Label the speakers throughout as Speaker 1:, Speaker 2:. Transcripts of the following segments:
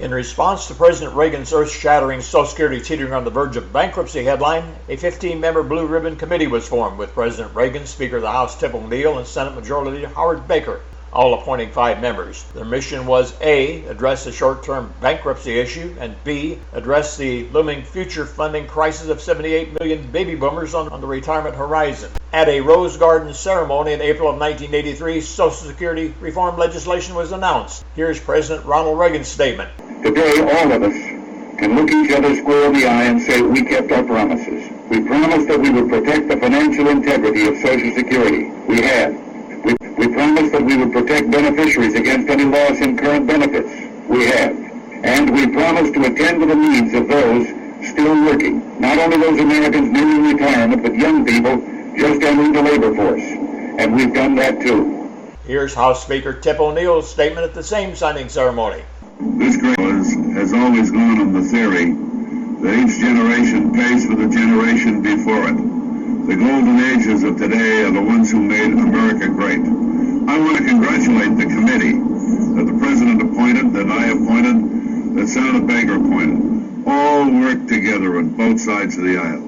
Speaker 1: In response to President Reagan's earth-shattering Social Security teetering on the verge of bankruptcy headline, a 15-member Blue Ribbon Committee was formed with President Reagan, Speaker of the House Tip O'Neill, and Senate Majority Leader Howard Baker, all appointing 5 members. Their mission was A, address the short-term bankruptcy issue, and B, address the looming future funding crisis of 78 million baby boomers on the retirement horizon. At a Rose Garden ceremony in April of 1983, Social Security reform legislation was announced. Here's President Ronald Reagan's statement.
Speaker 2: Today, all of us can look each other square in the eye and say we kept our promises. We promised that we would protect the financial integrity of Social Security. We have. We promised that we would protect beneficiaries against any loss in current benefits. We have. And we promised to attend to the needs of those still working. Not only those Americans nearing retirement, but young people just entering the labor force. And we've done that too.
Speaker 1: Here's House Speaker Tip O'Neill's statement at the same signing ceremony.
Speaker 3: This great has always gone on the theory that each generation pays for the generation before it. The golden ages of today are the ones who made America great. I want to congratulate the committee that the President appointed, that I appointed, that Senator Baker appointed. All worked together on both sides of the aisle.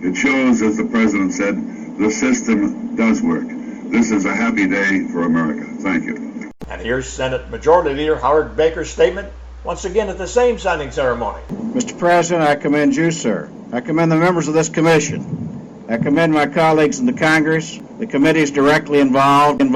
Speaker 3: It shows, as the President said, the system does work. This is a happy day for America. Thank you.
Speaker 1: And here's Senate Majority Leader Howard Baker's statement, once again at the same signing ceremony.
Speaker 4: Mr. President, I commend you, sir. I commend the members of this commission. I commend my colleagues in the Congress, the committees directly involved, and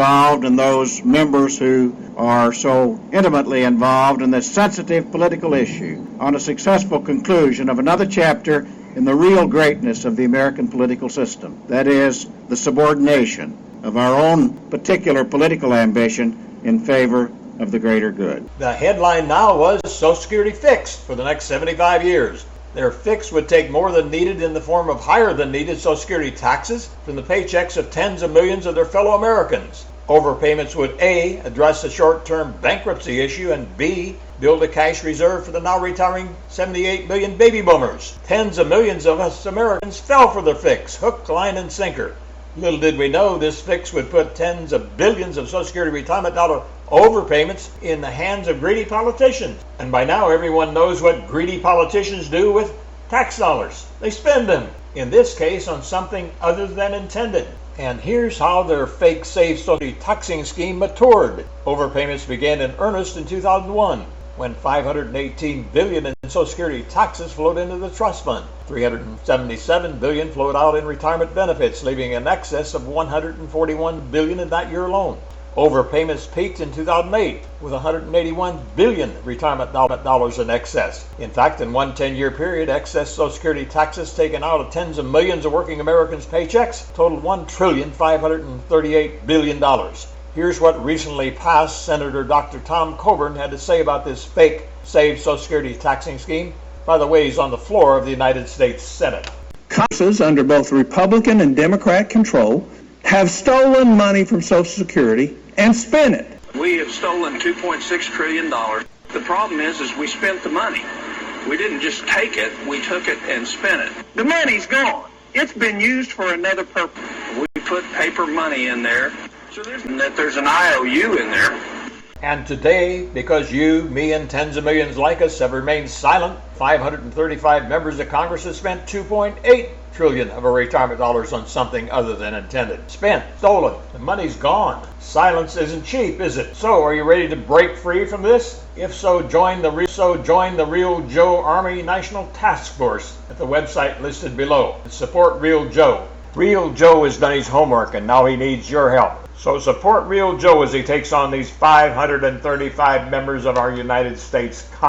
Speaker 4: those members who are so intimately involved in this sensitive political issue on a successful conclusion of another chapter in the real greatness of the American political system. That is, the subordination of our own particular political ambition in favor of the greater good.
Speaker 1: The headline now was Social Security fixed for the next 75 years. Their fix would take more than needed in the form of higher than needed Social Security taxes from the paychecks of tens of millions of their fellow Americans. Overpayments would A, address the short-term bankruptcy issue, and B, build a cash reserve for the now retiring 78 million baby boomers. Tens of millions of us Americans fell for their fix, hook, line, and sinker. Little did we know this fix would put tens of billions of Social Security retirement dollar overpayments in the hands of greedy politicians. And by now everyone knows what greedy politicians do with tax dollars. They spend them, in this case, on something other than intended. And here's how their fake Save Social Security taxing scheme matured. Overpayments began in earnest in 2001, when $518 billion in Social Security taxes flowed into the trust fund. $377 billion flowed out in retirement benefits, leaving an excess of $141 billion in that year alone. Overpayments peaked in 2008 with $181 billion retirement dollars in excess. In fact, in one 10-year period, excess Social Security taxes taken out of tens of millions of working Americans' paychecks totaled $1,538 billion. Here's what recently passed Senator Dr. Tom Coburn had to say about this fake Save Social Security taxing scheme. By the way, he's on the floor of the United States Senate.
Speaker 5: Congress, under both Republican and Democrat control, have stolen money from Social Security and spent it.
Speaker 6: We have stolen $2.6 trillion. The problem is we spent the money. We didn't just take it, we took it and spent it.
Speaker 5: The money's gone. It's been used for another purpose.
Speaker 6: We put paper money in there, so there's an IOU in there.
Speaker 1: And today, because you, me, and tens of millions like us have remained silent, 535 members of Congress have spent $2.8 trillion of our retirement dollars on something other than intended. Spent, stolen, the money's gone. Silence isn't cheap, is it? So, are you ready to break free from this? If so, join the Real Joe Army National Task Force at the website listed below. Support Real Joe. Real Joe has done his homework and now he needs your help. So support Real Joe as he takes on these 535 members of our United States Congress.